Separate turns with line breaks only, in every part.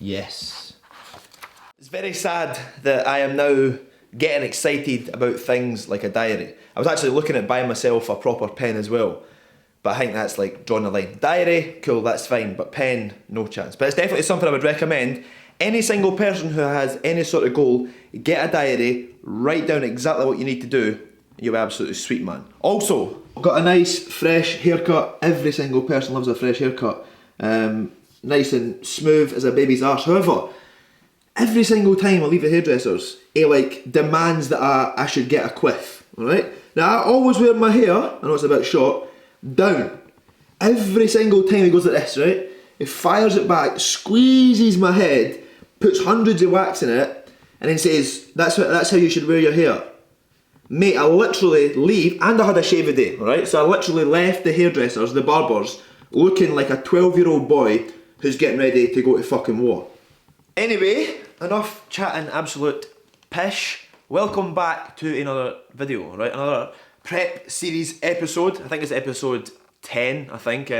Yes. It's very sad that I am now getting excited about things like a diary. I was actually looking at buying myself a proper pen as well, but I think that's like drawing the line. Diary, cool, that's fine, but pen, no chance. But it's definitely something I would recommend. Any single person who has any sort of goal, get a diary, write down exactly what you need to do, you'll be absolutely sweet, man. Also, I've got a nice fresh haircut. Every single person loves a fresh haircut. Nice and smooth as a baby's arse. However, every single time I leave the hairdressers, he like demands that I should get a quiff, alright? Now I always wear my hair, I know it's a bit short, down. Every single time he goes like this, right? He fires it back, squeezes my head, puts hundreds of wax in it, and then says, that's how you should wear your hair. Mate, I literally leave, and I had a shave a day, alright? So I literally left the hairdressers, the barbers, looking like a 12-year-old boy who's getting ready to go to fucking war. Anyway, enough chatting absolute pish. Welcome back to another video, right? Another prep series episode. I think it's episode 10, I think.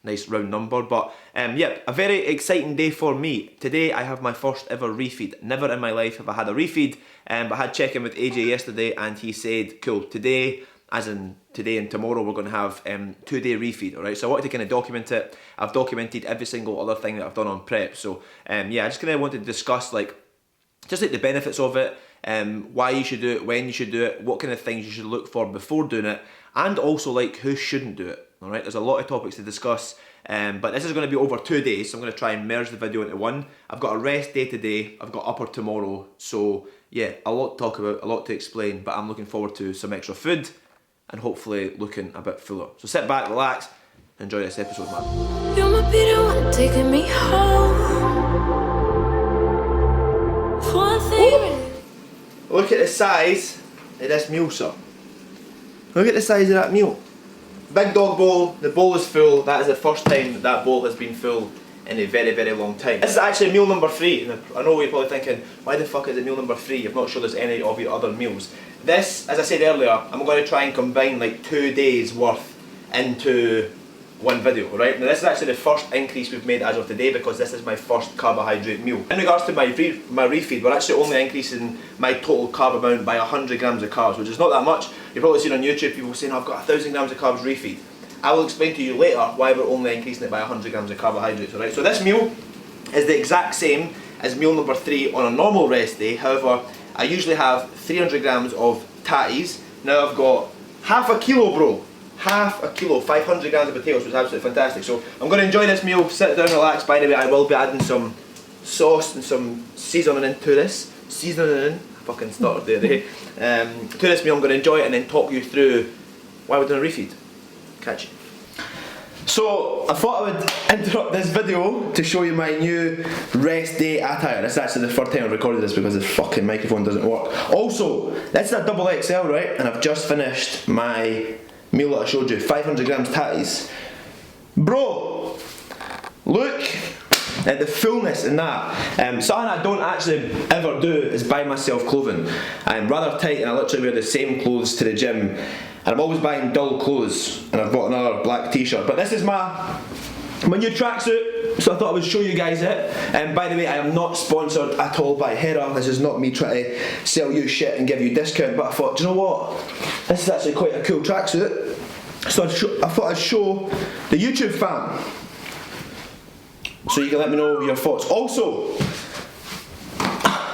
Nice round number, but yeah, a very exciting day for me. Today I have my first ever refeed. Never in my life have I had a refeed, but I had check-in with AJ yesterday and he said, cool, today, as in today and tomorrow, we're going to have 2-day refeed, alright? So I wanted to kind of document it. I've documented every single other thing that I've done on prep, so yeah, I just kind of wanted to discuss like, just like the benefits of it, why you should do it, when you should do it, what kind of things you should look for before doing it, and also like who shouldn't do it. Alright, there's a lot of topics to discuss, but this is going to be over 2 days, so I'm going to try and merge the video into one. I've got a rest day today, I've got upper tomorrow, so yeah, a lot to talk about, a lot to explain, but I'm looking forward to some extra food and hopefully looking a bit fuller. So sit back, relax, enjoy this episode, man.
You might be the one taking me home. For
Look at the size of this meal, sir. Look at the size of that meal. Big dog bowl, the bowl is full. That is the first time that bowl has been full in a very, very long time. This is actually meal number 3. And I know you're probably thinking, why the fuck is it meal number 3? I'm not sure there's any of your other meals. This, as I said earlier, I'm going to try and combine like 2 days worth into one video, right? Now this is actually the first increase we've made as of today because this is my first carbohydrate meal. In regards to my refeed, we're actually only increasing my total carb amount by 100 grams of carbs, which is not that much. You've probably seen on YouTube people saying, I've got 1,000 grams of carbs refeed. I will explain to you later why we're only increasing it by 100 grams of carbohydrates, alright? So this meal is the exact same as meal number 3 on a normal rest day. However, I usually have 300 grams of tatties. Now I've got half a kilo, bro. Half a kilo, 500 grams of potatoes, which is absolutely fantastic. So I'm going to enjoy this meal, sit down, relax. By the way, I will be adding some sauce and some seasoning into this. Seasoning, I fucking started there, eh? To this meal, I'm going to enjoy it and then talk you through why we're doing a refeed. Catch you. So I thought I would interrupt this video to show you my new rest day attire. This is actually the first time I've recorded this because the fucking microphone doesn't work. Also, this is a double XL, right? And I've just finished my meal that I showed you, 500 grams tatties. Bro, look at the fullness in that. Something I don't actually ever do is buy myself clothing. I'm rather tight and I literally wear the same clothes to the gym. And I'm always buying dull clothes, and I've bought another black t-shirt. But this is my new tracksuit, so I thought I would show you guys it. By the way, I am not sponsored at all by Hera. This is not me trying to sell you shit and give you discount. But I thought, do you know what? This is actually quite a cool tracksuit. So I thought I'd show the YouTube fam, so you can let me know your thoughts. Also,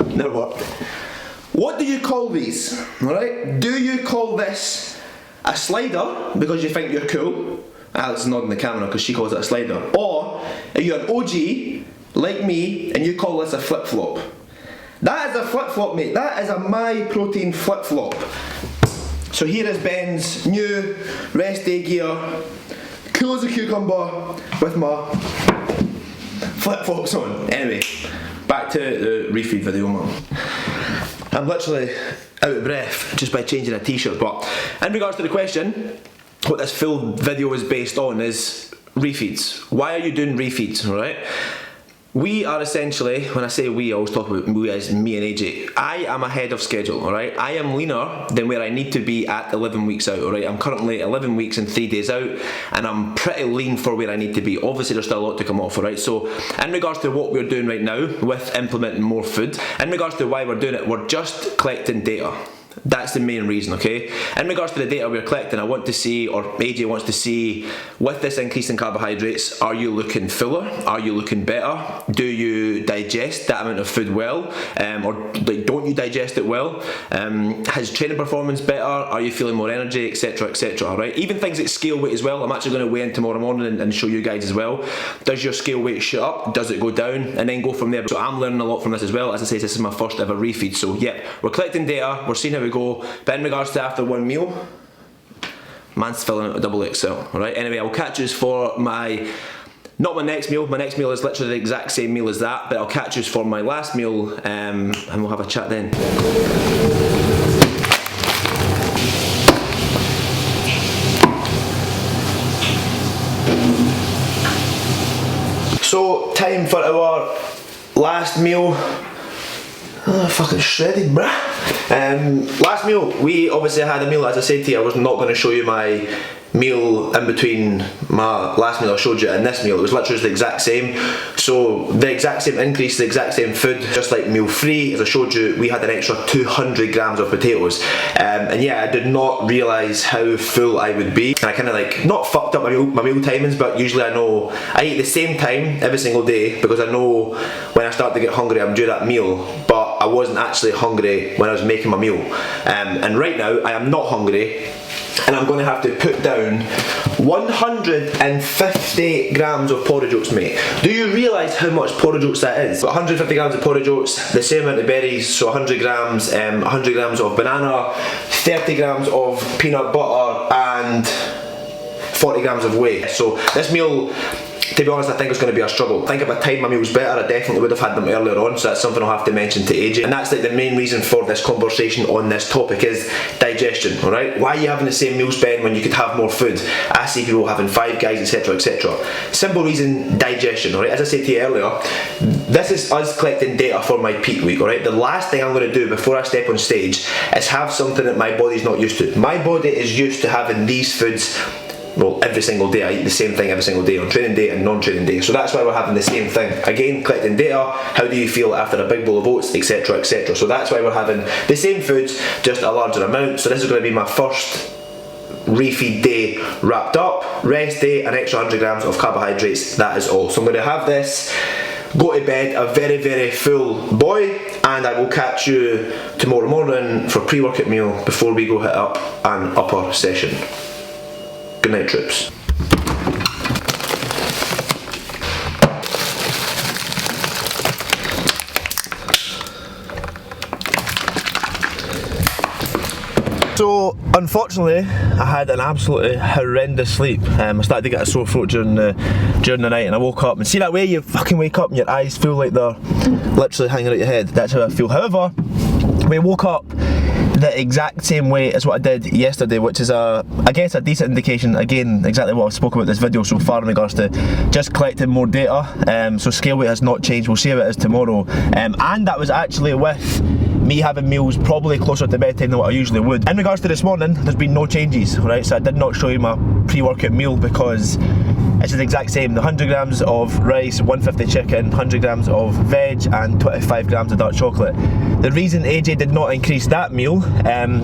never worked. What do you call these? Alright? Do you call this a slider because you think you're cool? Alex is nodding the camera because she calls it a slider. Or are you an OG like me and you call this a flip-flop? That is a flip-flop, mate. That is a My Protein flip-flop. So here is Ben's new rest day gear. Cool as a cucumber with my flip-flops on. Anyway, back to the refeed video, man. I'm literally out of breath just by changing a t-shirt, but in regards to the question, what this full video is based on is refeeds. Why are you doing refeeds, alright? We are essentially, when I say we, I always talk about we as me and AJ. I am ahead of schedule, alright? I am leaner than where I need to be at 11 weeks out, alright? I'm currently 11 weeks and 3 days out, and I'm pretty lean for where I need to be. Obviously, there's still a lot to come off, alright? So, in regards to what we're doing right now with implementing more food, in regards to why we're doing it, we're just collecting data. That's the main reason, okay? In regards to the data we're collecting, I want to see, or AJ wants to see, with this increase in carbohydrates, are you looking fuller? Are you looking better? Do you digest that amount of food well? Or don't you digest it well? Has training performance better? Are you feeling more energy, etc, etc, right? Even things like scale weight as well. I'm actually going to weigh in tomorrow morning and show you guys as well. Does your scale weight shoot up? Does it go down? And then go from there. So I'm learning a lot from this as well. As I say, this is my first ever refeed. So yeah, we're collecting data, we're seeing how we go. But in regards to after one meal, man's filling out a double XL. Alright, anyway, I'll catch you for not my next meal. My next meal is literally the exact same meal as that, but I'll catch you for my last meal, and we'll have a chat then. So, time for our last meal. Oh, fucking shredded, bruh. Last meal, we obviously had a meal. As I said to you, I was not going to show you my meal in between my last meal I showed you and this meal. It was literally the exact same. So the exact same increase, the exact same food, just like meal 3, as I showed you, we had an extra 200 grams of potatoes. And yeah, I did not realise how full I would be. And I kind of like, not fucked up my meal timings, but usually I know I eat the same time every single day, because I know when I start to get hungry I'm due that meal, but I wasn't actually hungry when I was making my meal. And right now I am not hungry, and I'm going to have to put down 150 grams of porridge oats, mate. Do you realise how much porridge oats that is? 150 grams of porridge oats, the same amount of berries, so 100 grams, 100 grams of banana, 30 grams of peanut butter, and 40 grams of whey. So this meal, to be honest, I think it's going to be a struggle. I think if I timed my meals better, I definitely would have had them earlier on, so that's something I'll have to mention to AJ. And that's like the main reason for this conversation on this topic is digestion, alright? Why are you having the same meal spend when you could have more food? I see people having 5 guys, etc, etc. Simple reason, digestion, alright? As I said to you earlier, this is us collecting data for my peak week, alright? The last thing I'm going to do before I step on stage is have something that my body's not used to. My body is used to having these foods, well, every single day. I eat the same thing every single day, on training day and non-training day. So that's why we're having the same thing. Again, collecting data, how do you feel after a big bowl of oats, etc, etc. So that's why we're having the same foods, just a larger amount. So this is going to be my first refeed day wrapped up. Rest day, an extra 100 grams of carbohydrates, that is all. So I'm going to have this, go to bed a very, very full boy, and I will catch you tomorrow morning for pre-workout meal before we go hit up an upper session. Good night, troops. So, unfortunately, I had an absolutely horrendous sleep. I started to get a sore throat during the night, and I woke up, and see that way you fucking wake up and your eyes feel like they're literally hanging out your head. That's how I feel. However, we woke up the exact same way as what I did yesterday, which is I guess a decent indication, again, exactly what I've spoken about this video so far in regards to just collecting more data. So scale weight has not changed, we'll see how it is tomorrow. And that was actually with me having meals probably closer to bedtime than what I usually would. In regards to this morning, there's been no changes, right? So I did not show you my pre-workout meal because it's the exact same. The 100 grams of rice, 150 chicken, 100 grams of veg, and 25 grams of dark chocolate. The reason AJ did not increase that meal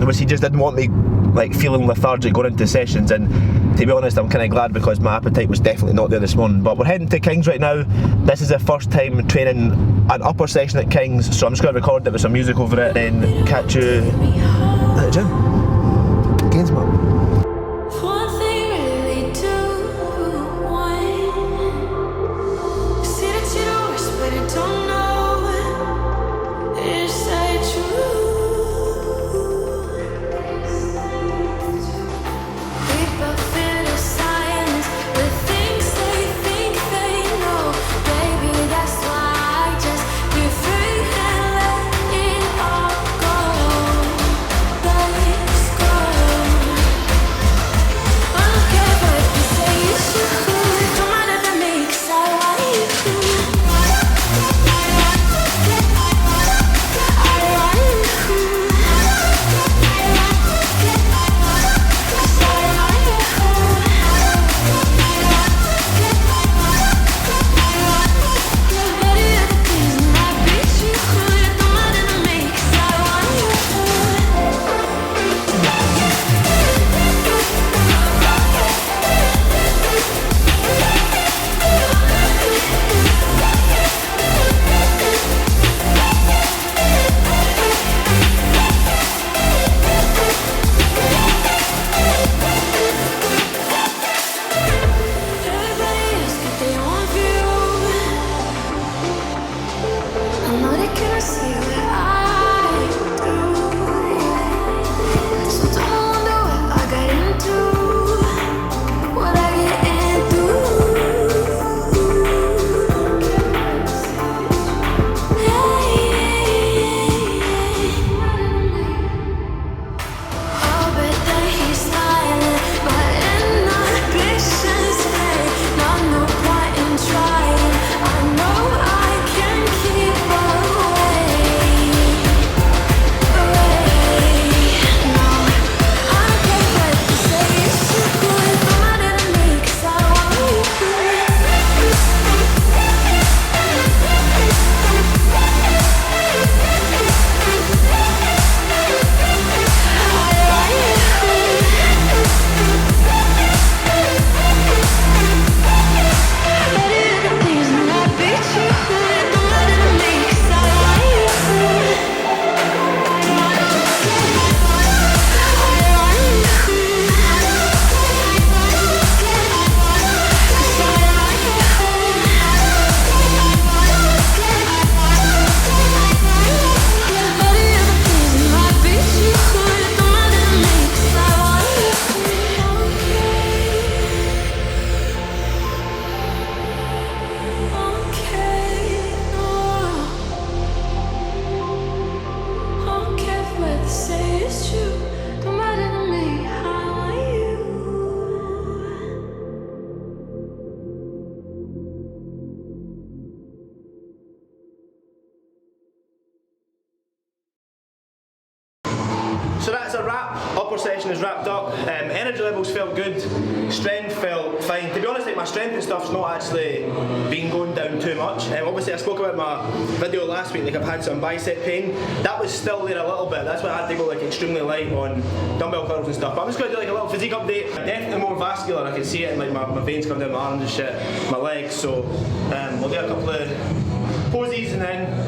was he just didn't want me like feeling lethargic going into sessions, and to be honest, I'm kind of glad because my appetite was definitely not there this morning. But we're heading to King's right now. This is the first time training an upper session at King's, so I'm just going to record it with some music over it, then catch you at the gym. Gains, man. session is wrapped up. Energy levels felt good, strength felt fine. To be honest, like my strength and stuff's not actually been going down too much. Obviously I spoke about my video last week, like I've had some bicep pain. That was still there a little bit, that's why I had to go like extremely light on dumbbell curls and stuff. But I'm just going to do like a little physique update. Definitely more vascular, I can see it in like my veins coming down my arms and shit, my legs. So we'll do a couple of poses and then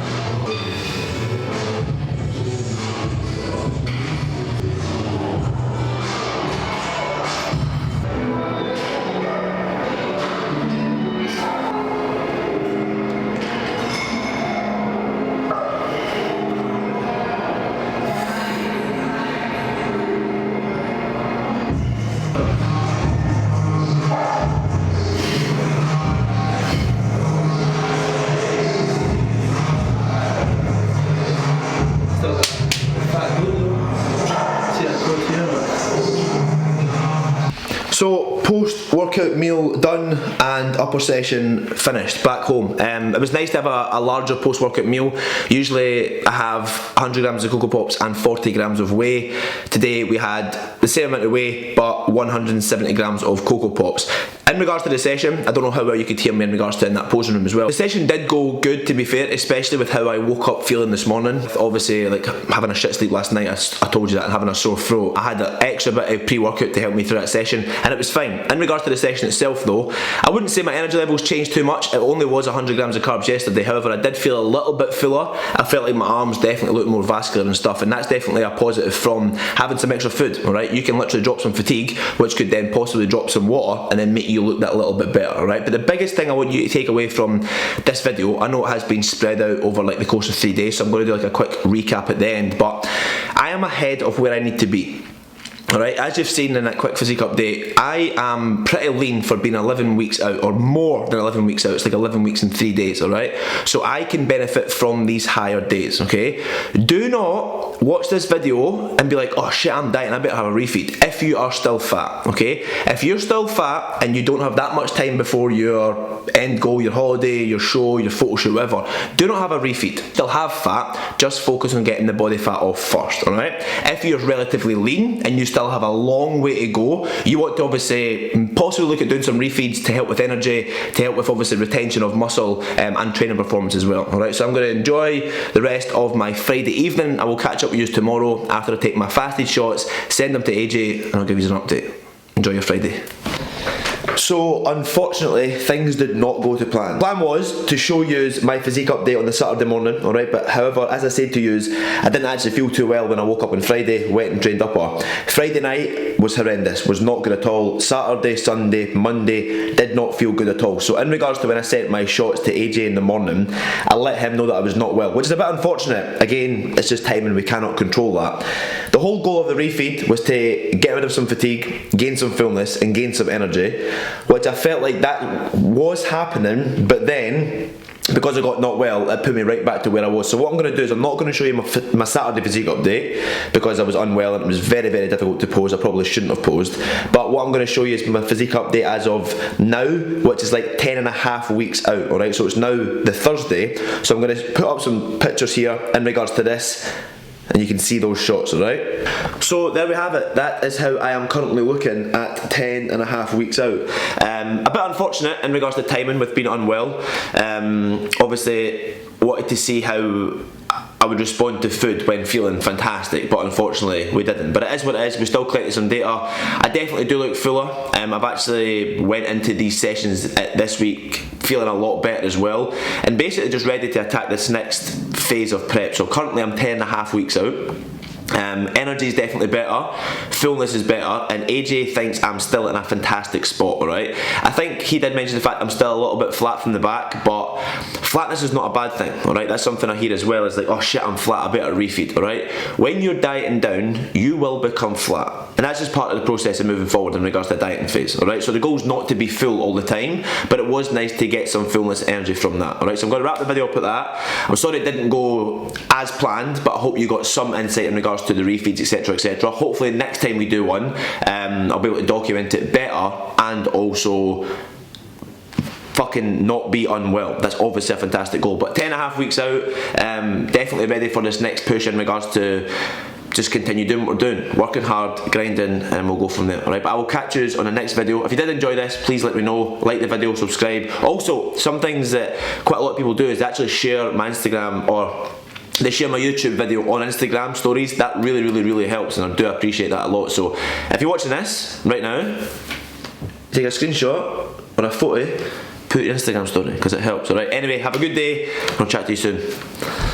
so post-workout meal done and upper session finished back home. It was nice to have a larger post-workout meal. Usually I have 100 grams of Cocoa Pops and 40 grams of whey. Today we had the same amount of whey but 170 grams of Cocoa Pops. In regards to the session, I don't know how well you could hear me in regards to in that posing room as well. The session did go good, to be fair, especially with how I woke up feeling this morning. Obviously, like having a shit sleep last night, I told you that, and having a sore throat. I had an extra bit of pre-workout to help me through that session, and it was fine. In regards to the session itself though, I wouldn't say my energy levels changed too much. It only was 100 grams of carbs yesterday. However, I did feel a little bit fuller. I felt like my arms definitely looked more vascular and stuff, and that's definitely a positive from having some extra food, alright? You can literally drop some fatigue, which could then possibly drop some water and then make you look that little bit better, alright? But the biggest thing I want you to take away from this video, I know it has been spread out over like the course of 3 days, so I'm going to do like a quick recap at the end, but I am ahead of where I need to be. Alright, as you've seen in that quick physique update, I am pretty lean for being 11 weeks out, or more than 11 weeks out. It's like 11 weeks and 3 days, alright? So I can benefit from these higher days, okay? Do not watch this video and be like, oh shit, I'm dieting, I better have a refeed, if you are still fat, okay? If you're still fat and you don't have that much time before your end goal, your holiday, your show, your photo shoot, whatever, do not have a refeed. Still have fat, just focus on getting the body fat off first, alright? If you're relatively lean and you still have a long way to go, you want to obviously possibly look at doing some refeeds to help with energy, to help with obviously retention of muscle and training performance as well. Alright, so I'm going to enjoy the rest of my Friday evening. I will catch up with you tomorrow after I take my fasted shots, send them to AJ, and I'll give you an update. Enjoy your Friday. So unfortunately things did not go to plan. Plan was to show you my physique update on the Saturday morning, alright, but however, as I said to you, I didn't actually feel too well when I woke up on Friday, went and trained upper. Friday night was horrendous, was not good at all. Saturday, Sunday, Monday did not feel good at all. So in regards to when I sent my shots to AJ in the morning, I let him know that I was not well, which is a bit unfortunate. Again, it's just timing, we cannot control that. The whole goal of the refeed was to get rid of some fatigue, gain some fullness and gain some energy, which I felt like that was happening, but then because I got not well, it put me right back to where I was. So what I'm going to do is I'm not going to show you my Saturday physique update because I was unwell and it was very, very difficult to pose. I probably shouldn't have posed. But what I'm going to show you is my physique update as of now, which is like 10.5 weeks out, alright? So it's now the Thursday. So I'm going to put up some pictures here in regards to this, and you can see those shots, alright? So there we have it. That is how I am currently looking at 10.5 weeks out. A bit unfortunate in regards to timing with being unwell. Obviously wanted to see how I would respond to food when feeling fantastic, but unfortunately we didn't. But it is what it is, we still collected some data. I definitely do look fuller. I've actually went into these sessions this week feeling a lot better as well, and basically just ready to attack this next phase of prep. So currently I'm 10.5 weeks out. Energy is definitely better, fullness is better, and AJ thinks I'm still in a fantastic spot, alright? I think he did mention the fact I'm still a little bit flat from the back, but flatness is not a bad thing, alright? That's something I hear as well, is like, oh shit, I'm flat, I better refeed, alright? When you're dieting down, you will become flat, and that's just part of the process of moving forward in regards to the dieting phase, alright? So the goal is not to be full all the time, but it was nice to get some fullness energy from that, alright? So I'm going to wrap the video up at that. I'm sorry it didn't go as planned, but I hope you got some insight in regards to the refeeds, etc, etc. Hopefully next time we do one, I'll be able to document it better and also fucking not be unwell. That's obviously a fantastic goal. But 10.5 weeks out, definitely ready for this next push in regards to
just continue doing what we're doing, working hard, grinding, and we'll go from there. Alright, but I will catch you on the next video. If you did enjoy this, please let me know, like the video, subscribe. Also, some things that quite a lot of people do is they actually share my Instagram, or they share my YouTube video on Instagram stories. That really helps, and I do appreciate that a lot. So if you're watching this right now, take a screenshot or a photo, put it in your Instagram story, because it helps. Alright, anyway, have a good day, and I'll chat to you soon.